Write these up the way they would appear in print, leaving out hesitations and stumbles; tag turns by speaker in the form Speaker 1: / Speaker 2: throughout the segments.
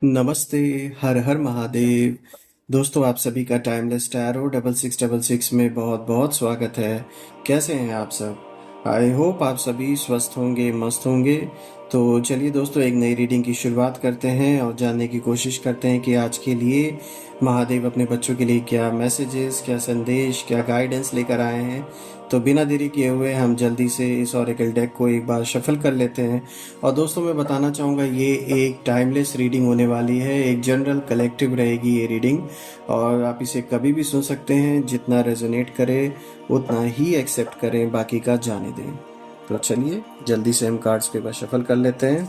Speaker 1: नमस्ते, हर हर महादेव। दोस्तों, आप सभी का टाइमलेस टैरो 6666 में बहुत बहुत स्वागत है। कैसे हैं आप सब? आई होप आप सभी स्वस्थ होंगे, मस्त होंगे। तो चलिए दोस्तों, एक नई रीडिंग की शुरुआत करते हैं और जानने की कोशिश करते हैं कि आज के लिए महादेव अपने बच्चों के लिए क्या मैसेजेस, क्या संदेश, क्या गाइडेंस लेकर आए हैं। तो बिना देरी किए हुए हम जल्दी से इस ऑरेकल डेक को एक बार शफल कर लेते हैं। और दोस्तों, मैं बताना चाहूँगा, ये एक टाइमलेस रीडिंग होने वाली है, एक जनरल कलेक्टिव रहेगी ये रीडिंग। और आप इसे कभी भी सुन सकते हैं, जितना रेजोनेट करे उतना ही एक्सेप्ट करें, बाकी का जाने दें। तो चलिए जल्दी से हम कार्ड्स पेपर शफल कर लेते हैं।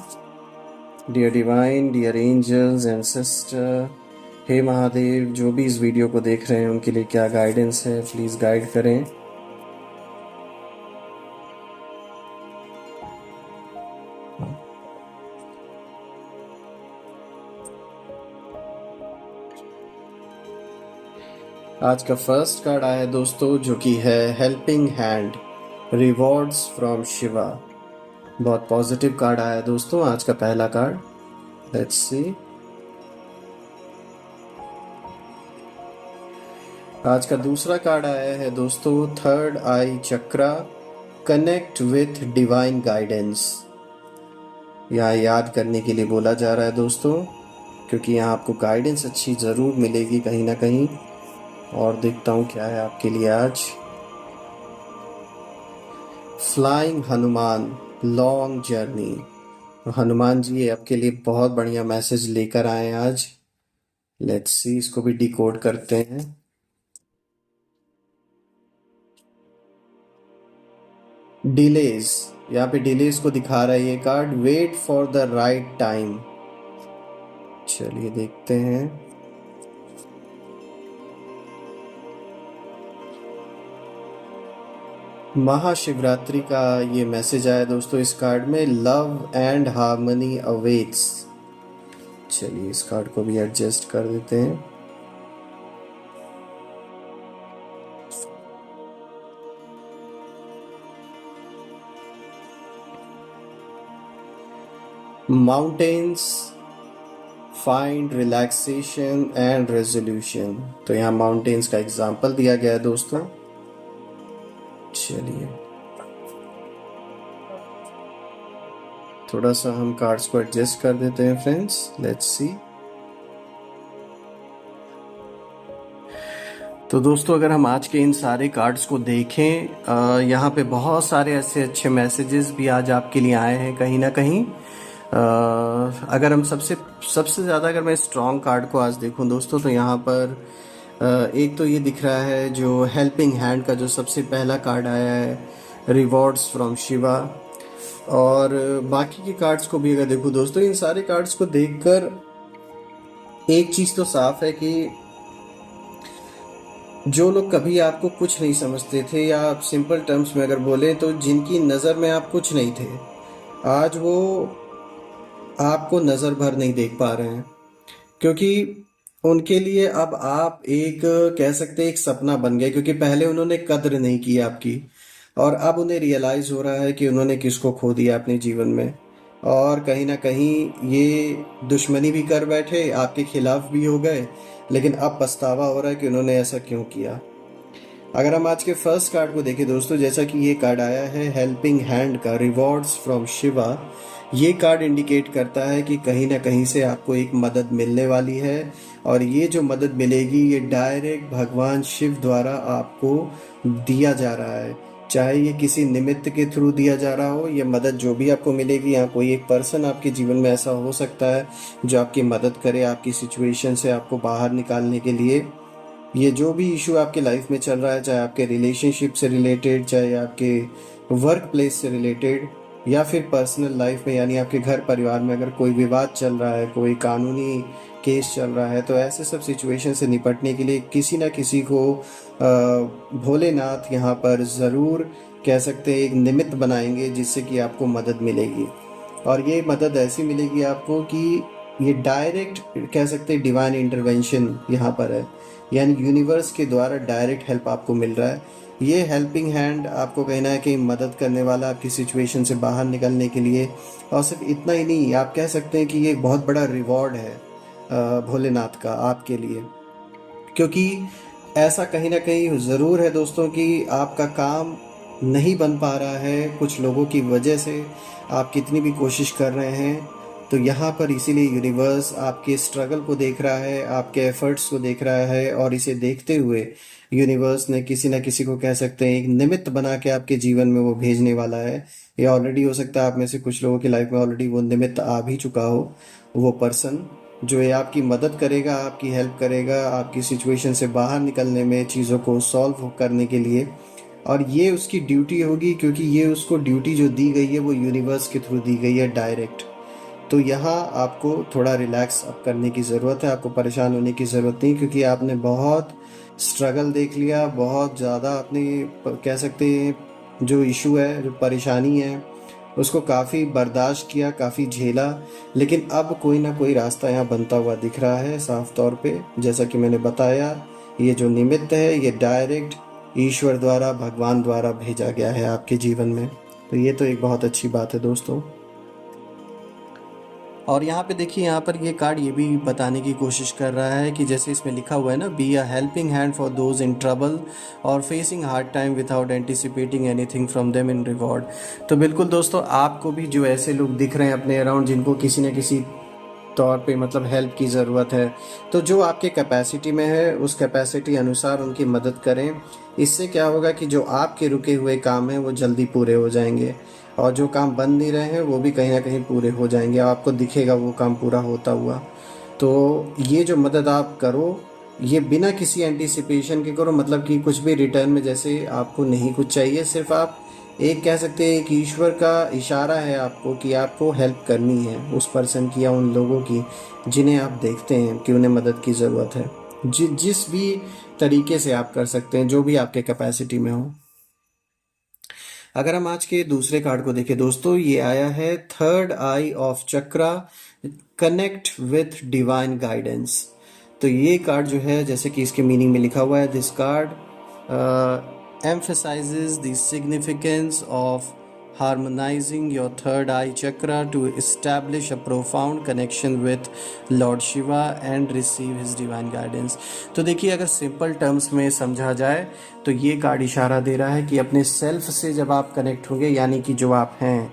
Speaker 1: Dear divine, dear angels, ancestor, हे महादेव, जो भी इस वीडियो को देख रहे हैं उनके लिए क्या गाइडेंस है, प्लीज़ गाइड करें। आज का फर्स्ट कार्ड आया है दोस्तों, जो कि है helping hand, rewards from Shiva. बहुत पॉजिटिव कार्ड आया है दोस्तों, आज का पहला कार्ड। Let's see. आज का दूसरा कार्ड आया है दोस्तों, third I chakra, connect with divine guidance. यहाँ याद करने के लिए बोला जा रहा है दोस्तों, क्योंकि यहाँ आपको गाइडेंस अच्छी ज़रूर मिलेगी कहीं ना कहीं। और देखता हूँ क्या है आपके लिए आज। Flying Hanuman, long journey. Hanuman ji आपके लिए बहुत बढ़िया मैसेज लेकर आए हैं आज। लेट्स सी, इसको भी डिकोड करते हैं। डिलेज, यहाँ पे डिलेज को दिखा रहा है ये card. Wait for the right time. चलिए देखते हैं। महाशिवरात्रि का ये मैसेज आया दोस्तों इस कार्ड में, लव एंड हार्मनी अवेट्स। चलिए इस कार्ड को भी एडजस्ट कर देते हैं। Mountains find relaxation and resolution. तो यहाँ माउंटेन्स का एग्जाम्पल दिया गया है दोस्तों। चलिए थोड़ा सा हम कार्ड्स को एडजस्ट कर देते हैं फ्रेंड्स। Let's see. तो दोस्तों, अगर हम आज के इन सारे कार्ड्स को देखें, यहाँ पे बहुत सारे ऐसे अच्छे मैसेजेस भी आज आपके लिए आए हैं कहीं ना कहीं। अगर हम सबसे ज़्यादा अगर मैं स्ट्रॉन्ग कार्ड को आज देखूं दोस्तों, तो यहाँ पर एक तो ये दिख रहा है जो हेल्पिंग हैंड का जो सबसे पहला कार्ड आया है, रिवॉर्ड्स फ्रॉम शिवा। और बाकी के कार्ड्स को भी अगर देखूं दोस्तों, इन सारे कार्ड्स को देखकर एक चीज़ तो साफ है कि जो लोग कभी आपको कुछ नहीं समझते थे, या आप सिंपल टर्म्स में अगर बोलें तो जिनकी नज़र में आप कुछ नहीं थे, आज वो आपको नज़र भर नहीं देख पा रहे हैं। क्योंकि उनके लिए अब आप एक, कह सकते हैं, एक सपना बन गए। क्योंकि पहले उन्होंने कद्र नहीं की आपकी, और अब उन्हें रियलाइज़ हो रहा है कि उन्होंने किसको खो दिया अपने जीवन में। और कहीं ना कहीं ये दुश्मनी भी कर बैठे, आपके खिलाफ भी हो गए, लेकिन अब पछतावा हो रहा है कि उन्होंने ऐसा क्यों किया। अगर हम आज के फर्स्ट कार्ड को देखें दोस्तों, जैसा कि ये कार्ड आया है हेल्पिंग हैंड का, रिवॉर्ड्स फ्रॉम शिवा, ये कार्ड इंडिकेट करता है कि कहीं ना कहीं से आपको एक मदद मिलने वाली है। और ये जो मदद मिलेगी, ये डायरेक्ट भगवान शिव द्वारा आपको दिया जा रहा है। चाहे ये किसी निमित्त के थ्रू दिया जा रहा हो, ये मदद जो भी आपको मिलेगी, यहाँ कोई एक पर्सन आपके जीवन में ऐसा हो सकता है जो आपकी मदद करे आपकी सिचुएशन से आपको बाहर निकालने के लिए। ये जो भी इशू आपके लाइफ में चल रहा है, चाहे आपके रिलेशनशिप से रिलेटेड, चाहे आपके वर्क प्लेस से रिलेटेड, या फिर पर्सनल लाइफ में, यानी आपके घर परिवार में अगर कोई विवाद चल रहा है, कोई कानूनी केस चल रहा है, तो ऐसे सब सिचुएशन से निपटने के लिए किसी ना किसी को भोलेनाथ यहाँ पर ज़रूर, कह सकते हैं, एक निमित्त बनाएंगे जिससे कि आपको मदद मिलेगी। और ये मदद ऐसी मिलेगी आपको कि ये डायरेक्ट, कह सकते हैं, डिवाइन इंटरवेंशन यहाँ पर है, यानी यूनिवर्स के द्वारा डायरेक्ट हेल्प आपको मिल रहा है। ये हेल्पिंग हैंड आपको कहीं ना कहीं मदद करने वाला आपकी सिचुएशन से बाहर निकलने के लिए। और सिर्फ इतना ही नहीं, आप कह सकते हैं कि ये एक बहुत बड़ा रिवॉर्ड है भोलेनाथ का आपके लिए। क्योंकि ऐसा कहीं न कहीं ज़रूर है दोस्तों कि आपका काम नहीं बन पा रहा है कुछ लोगों की वजह से, आप कितनी भी कोशिश कर रहे हैं। तो यहाँ पर इसीलिए यूनिवर्स आपके स्ट्रगल को देख रहा है, आपके एफ़र्ट्स को देख रहा है, और इसे देखते हुए यूनिवर्स ने किसी न किसी को कह सकते हैं एक निमित्त बना के आपके जीवन में वो भेजने वाला है। ये ऑलरेडी हो सकता है आप में से कुछ लोगों की लाइफ़ में ऑलरेडी वो निमित्त आ भी चुका हो, वो पर्सन जो ये आपकी मदद करेगा, आपकी हेल्प करेगा, आपकी सिचुएशन से बाहर निकलने में, चीज़ों को सॉल्व करने के लिए। और ये उसकी ड्यूटी होगी, क्योंकि ये उसको ड्यूटी जो दी गई है वो यूनिवर्स के थ्रू दी गई है डायरेक्ट। तो यहाँ आपको थोड़ा रिलैक्स अब करने की ज़रूरत है, आपको परेशान होने की ज़रूरत नहीं, क्योंकि आपने बहुत स्ट्रगल देख लिया, बहुत ज़्यादा अपने कह सकते हैं जो इशू है, जो परेशानी है, उसको काफ़ी बर्दाश्त किया, काफ़ी झेला। लेकिन अब कोई ना कोई रास्ता यहाँ बनता हुआ दिख रहा है साफ तौर पे। जैसा कि मैंने बताया, ये जो निमित्त है ये डायरेक्ट ईश्वर द्वारा, भगवान द्वारा भेजा गया है आपके जीवन में। तो ये तो एक बहुत अच्छी बात है दोस्तों। और यहाँ पे देखिए, यहाँ पर ये कार्ड ये भी बताने की कोशिश कर रहा है कि जैसे इसमें लिखा हुआ है ना, be a helping hand for those in trouble और facing hard time without anticipating anything from them in reward. तो बिल्कुल दोस्तों, आपको भी जो ऐसे लोग दिख रहे हैं अपने अराउंड जिनको किसी न किसी तौर पे मतलब हेल्प की ज़रूरत है, तो जो आपके कैपेसिटी में है उस कैपेसिटी अनुसार उनकी मदद करें। इससे क्या होगा कि जो आपके रुके हुए काम हैं वो जल्दी पूरे हो जाएंगे, और जो काम बन नहीं रहे हैं वो भी कहीं ना कहीं पूरे हो जाएंगे, आपको दिखेगा वो काम पूरा होता हुआ। तो ये जो मदद आप करो, ये बिना किसी एंटीसिपेशन के करो, मतलब कि कुछ भी रिटर्न में जैसे आपको नहीं कुछ चाहिए, सिर्फ आप एक कह सकते हैं एक ईश्वर का इशारा है आपको कि आपको हेल्प करनी है उस पर्सन की या उन लोगों की जिन्हें आप देखते हैं कि उन्हें मदद की ज़रूरत है। जिस भी तरीके से आप कर सकते हैं, जो भी आपके कैपेसिटी में हो। अगर हम आज के दूसरे कार्ड को देखें दोस्तों, ये आया है third I of chakra, connect with divine guidance. तो ये कार्ड जो है, जैसे कि इसके मीनिंग में लिखा हुआ है, this card emphasizes the significance of harmonizing your third eye chakra to establish a profound connection with Lord Shiva and receive his divine guidance। तो देखिए, अगर सिंपल टर्म्स में समझा जाए तो ये कार्ड इशारा दे रहा है कि अपने सेल्फ से जब आप कनेक्ट होंगे, यानी कि जो आप हैं,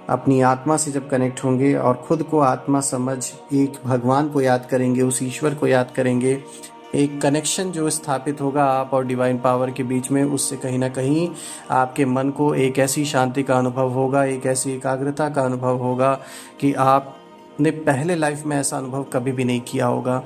Speaker 1: अपनी आत्मा से जब कनेक्ट होंगे और खुद को आत्मा समझ एक भगवान को याद करेंगे, उस ईश्वर को याद करेंगे, एक कनेक्शन जो स्थापित होगा आप और डिवाइन पावर के बीच में, उससे कहीं ना कहीं आपके मन को एक ऐसी शांति का अनुभव होगा, एक ऐसी एकाग्रता का अनुभव होगा कि आपने पहले लाइफ में ऐसा अनुभव कभी भी नहीं किया होगा।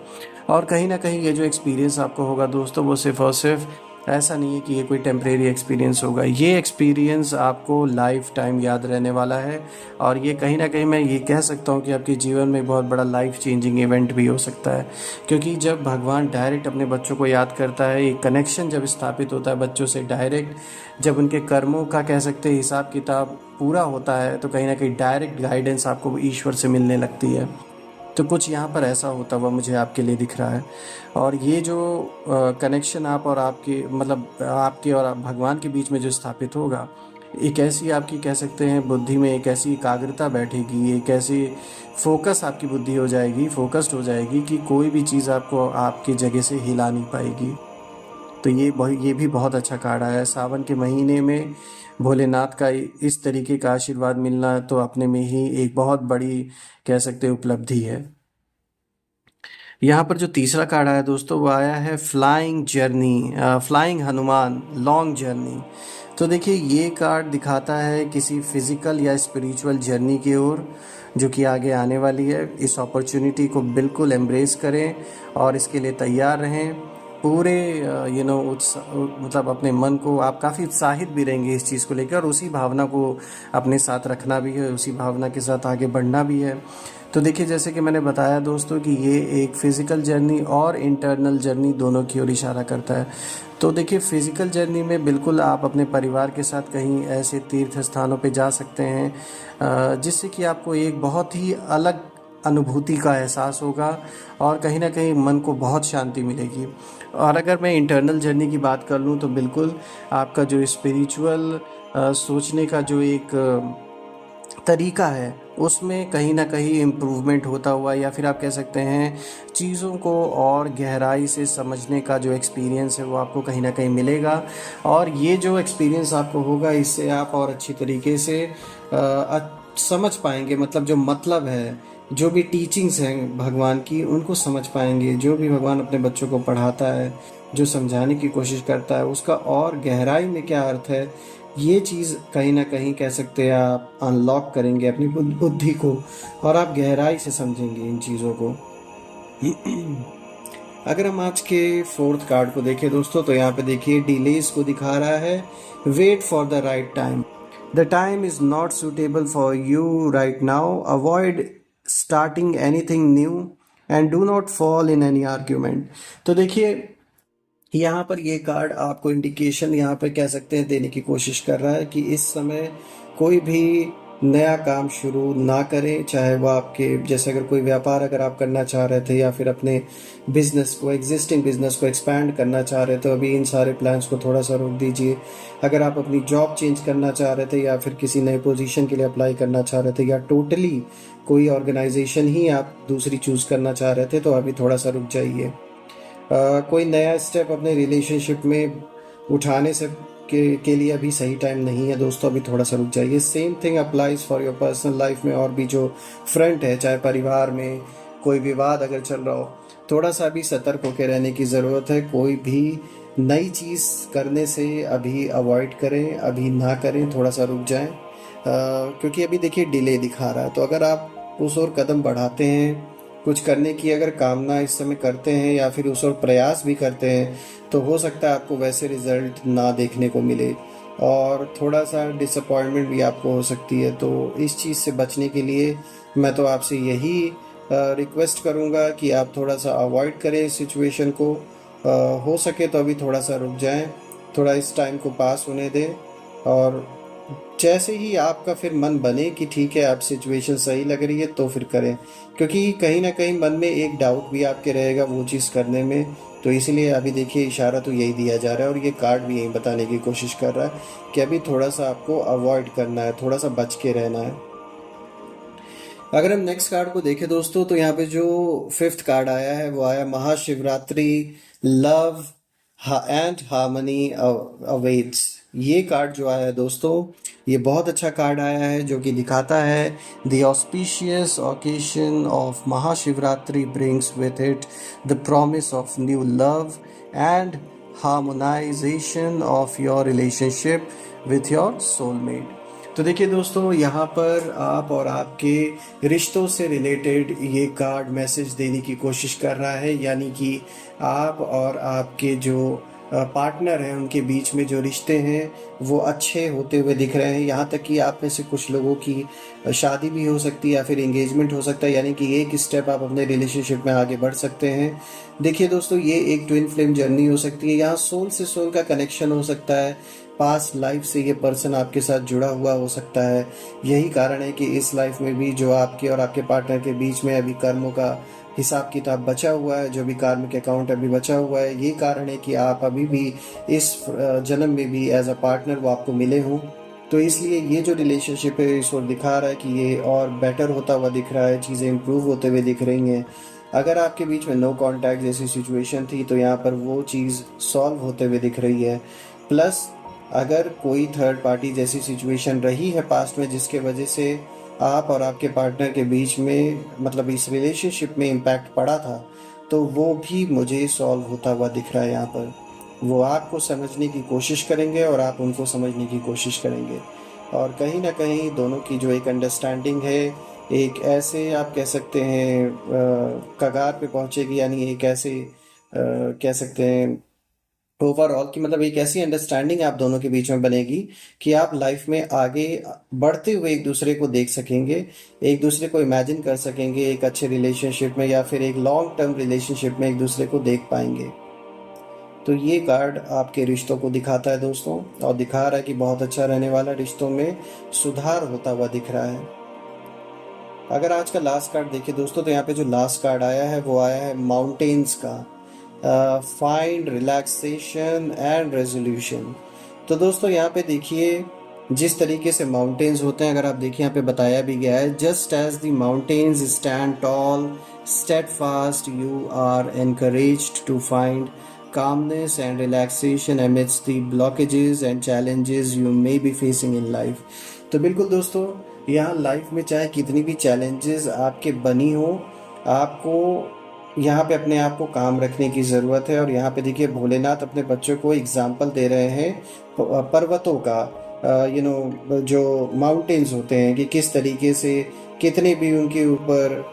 Speaker 1: और कहीं ना कहीं ये जो एक्सपीरियंस आपको होगा दोस्तों, वो सिर्फ और सिर्फ ऐसा नहीं है कि ये कोई टेम्परेरी एक्सपीरियंस होगा, ये एक्सपीरियंस आपको लाइफ टाइम याद रहने वाला है। और ये कहीं ना कहीं मैं ये कह सकता हूँ कि आपके जीवन में बहुत बड़ा लाइफ चेंजिंग इवेंट भी हो सकता है। क्योंकि जब भगवान डायरेक्ट अपने बच्चों को याद करता है, एक कनेक्शन जब स्थापित होता है बच्चों से डायरेक्ट, जब उनके कर्मों का कह सकते हैं हिसाब किताब पूरा होता है, तो कहीं ना कहीं डायरेक्ट गाइडेंस आपको ईश्वर से मिलने लगती है। तो कुछ यहाँ पर ऐसा होता हुआ मुझे आपके लिए दिख रहा है। और ये जो कनेक्शन आप और आपके मतलब आपके और भगवान के बीच में जो स्थापित होगा, एक ऐसी आपकी कह सकते हैं बुद्धि में एक ऐसी एकाग्रता बैठेगी, एक ऐसी फोकस आपकी बुद्धि हो जाएगी, फोकस्ड हो जाएगी कि कोई भी चीज़ आपको आपकी जगह से हिला नहीं पाएगी। तो ये भी बहुत अच्छा कार्ड आया है। सावन के महीने में भोलेनाथ का इस तरीके का आशीर्वाद मिलना तो अपने में ही एक बहुत बड़ी कह सकते हैं उपलब्धि है। यहाँ पर जो तीसरा कार्ड आया दोस्तों, वो आया है flying journey, flying Hanuman, long journey. तो देखिए, ये कार्ड दिखाता है किसी फिजिकल या स्पिरिचुअल जर्नी की ओर जो कि आगे आने वाली है। इस अपॉर्चुनिटी को बिल्कुल एम्ब्रेस करें और इसके लिए तैयार रहें। पूरे मतलब अपने मन को आप काफ़ी उत्साहित भी रहेंगे इस चीज़ को लेकर, और उसी भावना को अपने साथ रखना भी है, उसी भावना के साथ आगे बढ़ना भी है। तो देखिए, जैसे कि मैंने बताया दोस्तों कि ये एक फ़िज़िकल जर्नी और इंटरनल जर्नी दोनों की ओर इशारा करता है। तो देखिए, फ़िज़िकल जर्नी में बिल्कुल आप अपने परिवार के साथ कहीं ऐसे तीर्थ स्थानों पे जा सकते हैं जिससे कि आपको एक बहुत ही अलग अनुभूति का एहसास होगा और कहीं ना कहीं मन को बहुत शांति मिलेगी। और अगर मैं इंटरनल जर्नी की बात कर लूँ तो बिल्कुल आपका जो स्पिरिचुअल सोचने का जो एक तरीका है उसमें कहीं ना कहीं इम्प्रूवमेंट होता हुआ, या फिर आप कह सकते हैं चीज़ों को और गहराई से समझने का जो एक्सपीरियंस है वो आपको कहीं ना कहीं मिलेगा। और ये जो एक्सपीरियंस आपको होगा इससे आप और अच्छी तरीके से समझ पाएंगे, मतलब जो मतलब है, जो भी टीचिंग्स हैं भगवान की उनको समझ पाएंगे। जो भी भगवान अपने बच्चों को पढ़ाता है, जो समझाने की कोशिश करता है, उसका और गहराई में क्या अर्थ है, ये चीज़ कहीं ना कहीं कह सकते हैं आप अनलॉक करेंगे अपनी बुद्धि को, और आप गहराई से समझेंगे इन चीज़ों को। अगर हम आज के फोर्थ कार्ड को देखें दोस्तों, तो यहाँ पे देखिए डिलेज को दिखा रहा है। Wait for the right time, the time is not suitable for you right now, avoid starting anything new and do not fall in any argument. तो देखिए यहाँ पर ये कार्ड आपको इंडिकेशन यहाँ पर कह सकते हैं देने की कोशिश कर रहा है कि इस समय कोई भी नया काम शुरू ना करें, चाहे वो आपके जैसे अगर कोई व्यापार अगर आप करना चाह रहे थे, या फिर अपने बिजनेस को, एग्जिस्टिंग बिजनेस को एक्सपैंड करना चाह रहे थे, तो अभी इन सारे प्लान्स को थोड़ा सा रोक दीजिए। अगर आप अपनी जॉब चेंज करना चाह रहे थे, या फिर किसी नए पोजीशन के लिए अप्लाई करना चाह रहे थे, या टोटली कोई ऑर्गेनाइजेशन ही आप दूसरी चूज करना चाह रहे थे, तो अभी थोड़ा सा रुक जाइए। कोई नया स्टेप अपने रिलेशनशिप में उठाने से के लिए अभी सही टाइम नहीं है दोस्तों, अभी थोड़ा सा रुक जाइए। Same thing applies for your personal life में, और भी जो फ्रंट है, चाहे परिवार में कोई विवाद अगर चल रहा हो, थोड़ा सा अभी सतर्क होकर रहने की ज़रूरत है। कोई भी नई चीज़ करने से अभी अवॉइड करें, अभी ना करें, थोड़ा सा रुक जाएं। क्योंकि अभी देखिए डिले दिखा रहा है, तो अगर आप उस ओर कदम बढ़ाते हैं, कुछ करने की अगर कामना इस समय करते हैं, या फिर उस ओर प्रयास भी करते हैं, तो हो सकता है आपको वैसे रिजल्ट ना देखने को मिले, और थोड़ा सा डिसअपॉइंटमेंट भी आपको हो सकती है। तो इस चीज़ से बचने के लिए मैं तो आपसे यही रिक्वेस्ट करूँगा कि आप थोड़ा सा अवॉइड करें इस सिचुएशन को। हो सके तो अभी थोड़ा सा रुक जाएं, थोड़ा इस टाइम को पास होने दें, और जैसे ही आपका फिर मन बने कि ठीक है अब सिचुएशन सही लग रही है, तो फिर करें। क्योंकि कहीं ना कहीं मन में एक डाउट भी आपके रहेगा वो चीज़ करने में। तो इसलिए अभी देखिए इशारा तो यही दिया जा रहा है, और ये कार्ड भी यही बताने की कोशिश कर रहा है कि अभी थोड़ा सा आपको अवॉइड करना है, थोड़ा सा बच के रहना है। अगर हम नेक्स्ट कार्ड को देखें दोस्तों, तो यहाँ पे जो फिफ्थ कार्ड आया है वो आया Mahashivratri, love and harmony awaits. ये कार्ड जो आया है दोस्तों, ये बहुत अच्छा कार्ड आया है, जो कि दिखाता है the auspicious occasion of Mahashivratri brings with it the promise of new love and harmonisation of your relationship with your soulmate. तो देखिए दोस्तों, यहाँ पर आप और आपके रिश्तों से रिलेटेड ये कार्ड मैसेज देने की कोशिश कर रहा है, यानी कि आप और आपके जो पार्टनर हैं उनके बीच में जो रिश्ते हैं वो अच्छे होते हुए दिख रहे हैं। यहाँ तक कि आप में से कुछ लोगों की शादी भी हो सकती है, या फिर एंगेजमेंट हो सकता है, यानी कि एक स्टेप आप अपने रिलेशनशिप में आगे बढ़ सकते हैं। देखिए दोस्तों, ये एक ट्विन फ्लेम जर्नी हो सकती है। यहाँ सोल से सोल का कनेक्शन हो सकता है, पास्ट लाइफ से ये पर्सन आपके साथ जुड़ा हुआ हो सकता है। यही कारण है कि इस लाइफ में भी जो आपके और आपके पार्टनर के बीच में अभी कर्मों का हिसाब किताब बचा हुआ है, जो भी कार्मिक अकाउंट अभी बचा हुआ है, ये कारण है कि आप अभी भी इस जन्म में भी एज अ पार्टनर वो आपको मिले हों। तो इसलिए ये जो रिलेशनशिप है इस ओर दिखा रहा है कि ये और बेटर होता हुआ दिख रहा है, चीज़ें इंप्रूव होते हुए दिख रही हैं। अगर आपके बीच में नो कांटेक्ट जैसी सिचुएशन थी, तो यहाँ पर वो चीज़ सॉल्व होते हुए दिख रही है। प्लस अगर कोई थर्ड पार्टी जैसी सिचुएशन रही है पास्ट में, जिसके वजह से आप और आपके पार्टनर के बीच में मतलब इस रिलेशनशिप में इम्पैक्ट पड़ा था, तो वो भी मुझे सॉल्व होता हुआ दिख रहा है। यहाँ पर वो आपको समझने की कोशिश करेंगे, और आप उनको समझने की कोशिश करेंगे, और कहीं ना कहीं दोनों की जो एक अंडरस्टैंडिंग है, एक ऐसे आप कह सकते हैं कगार पे पहुंचेगी, यानी एक ऐसे कह सकते हैं ओवरऑल की मतलब एक ऐसी अंडरस्टैंडिंग आप दोनों के बीच में बनेगी कि आप लाइफ में आगे बढ़ते हुए एक दूसरे को देख सकेंगे, एक दूसरे को इमेजिन कर सकेंगे एक अच्छे रिलेशनशिप में, या फिर एक लॉन्ग टर्म रिलेशनशिप में एक दूसरे को देख पाएंगे। तो ये कार्ड आपके रिश्तों को दिखाता है दोस्तों, और दिखा रहा है कि बहुत अच्छा रहने वाला, रिश्तों में सुधार होता हुआ दिख रहा है। अगर आज का लास्ट कार्ड देखें दोस्तों, तो यहाँ पे जो लास्ट कार्ड आया है वो आया है माउंटेन्स का, फाइंड रिलैक्सेशन एंड रेजोल्यूशन। तो दोस्तों यहाँ पे देखिए जिस तरीके से माउंटेन्स होते हैं, अगर आप देखिए यहाँ पे बताया भी गया है, just as the mountains stand tall steadfast, you are encouraged to find calmness and relaxation amidst the blockages and challenges you may be facing in life. तो बिल्कुल दोस्तों, यहाँ लाइफ में चाहे कितनी भी चैलेंजेस आपके बनी हो, आपको यहाँ पे अपने आप को काम रखने की ज़रूरत है। और यहाँ पे देखिए भोलेनाथ अपने बच्चों को एग्जाम्पल दे रहे हैं पर्वतों का, जो माउंटेन्स होते हैं, कि किस तरीके से कितने भी उनके ऊपर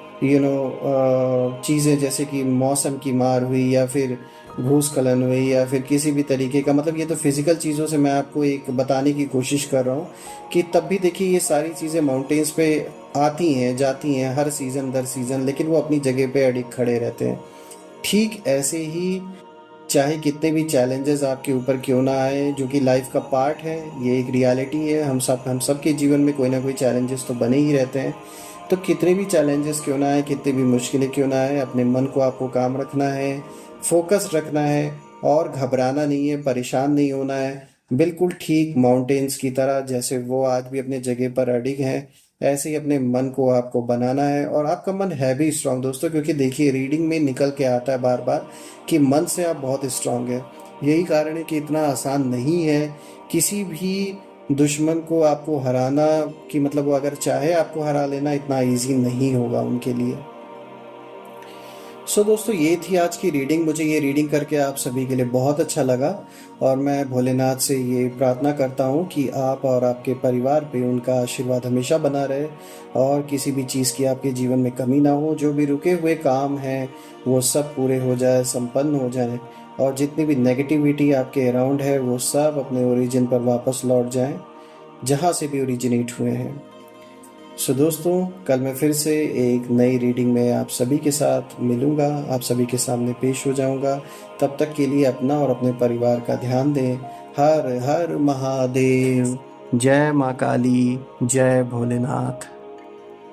Speaker 1: चीज़ें जैसे कि मौसम की मार हुई या फिर भूस्खलन हुई या फिर किसी भी तरीके का, मतलब ये तो फिजिकल चीज़ों से मैं आपको एक बताने की कोशिश कर रहा हूँ कि तब भी देखिए ये सारी चीज़ें माउंटेन्स पे आती हैं जाती हैं हर सीज़न दर सीज़न, लेकिन वो अपनी जगह पे अडिग खड़े रहते हैं। ठीक ऐसे ही चाहे कितने भी चैलेंजेस आपके ऊपर क्यों ना आए, जो कि लाइफ का पार्ट है, ये एक रियलिटी है, हम सब के जीवन में कोई ना कोई चैलेंजेस तो बने ही रहते हैं। तो कितने भी चैलेंजेस क्यों ना आए, कितनी भी मुश्किलें क्यों ना आए, अपने मन को आपको काम रखना है, फोकस रखना है और घबराना नहीं है, परेशान नहीं होना है। बिल्कुल ठीक माउंटेन्स की तरह जैसे वो आज भी अपने जगह पर अडिग हैं, ऐसे ही अपने मन को आपको बनाना है। और आपका मन है भी स्ट्रांग दोस्तों, क्योंकि देखिए रीडिंग में निकल के आता है बार बार कि मन से आप बहुत स्ट्रांग है। यही कारण है कि इतना आसान नहीं है किसी भी दुश्मन को आपको हराना, कि मतलब वो अगर चाहे आपको हरा लेना, इतना इजी नहीं होगा उनके लिए। दोस्तों, ये थी आज की रीडिंग। मुझे ये रीडिंग करके आप सभी के लिए बहुत अच्छा लगा और मैं भोलेनाथ से ये प्रार्थना करता हूँ कि आप और आपके परिवार पे उनका आशीर्वाद हमेशा बना रहे और किसी भी चीज़ की आपके जीवन में कमी ना हो। जो भी रुके हुए काम हैं वो सब पूरे हो जाए, संपन्न हो जाए, और जितनी भी नेगेटिविटी आपके अराउंड है वो सब अपने ओरिजिन पर वापस लौट जाएं, जहाँ से भी ओरिजिनेट हुए हैं। दोस्तों, कल मैं फिर से एक नई रीडिंग में आप सभी के साथ मिलूँगा, आप सभी के सामने पेश हो जाऊँगा। तब तक के लिए अपना और अपने परिवार का ध्यान दें। हर हर महादेव। जय माँ काली, जय भोलेनाथ।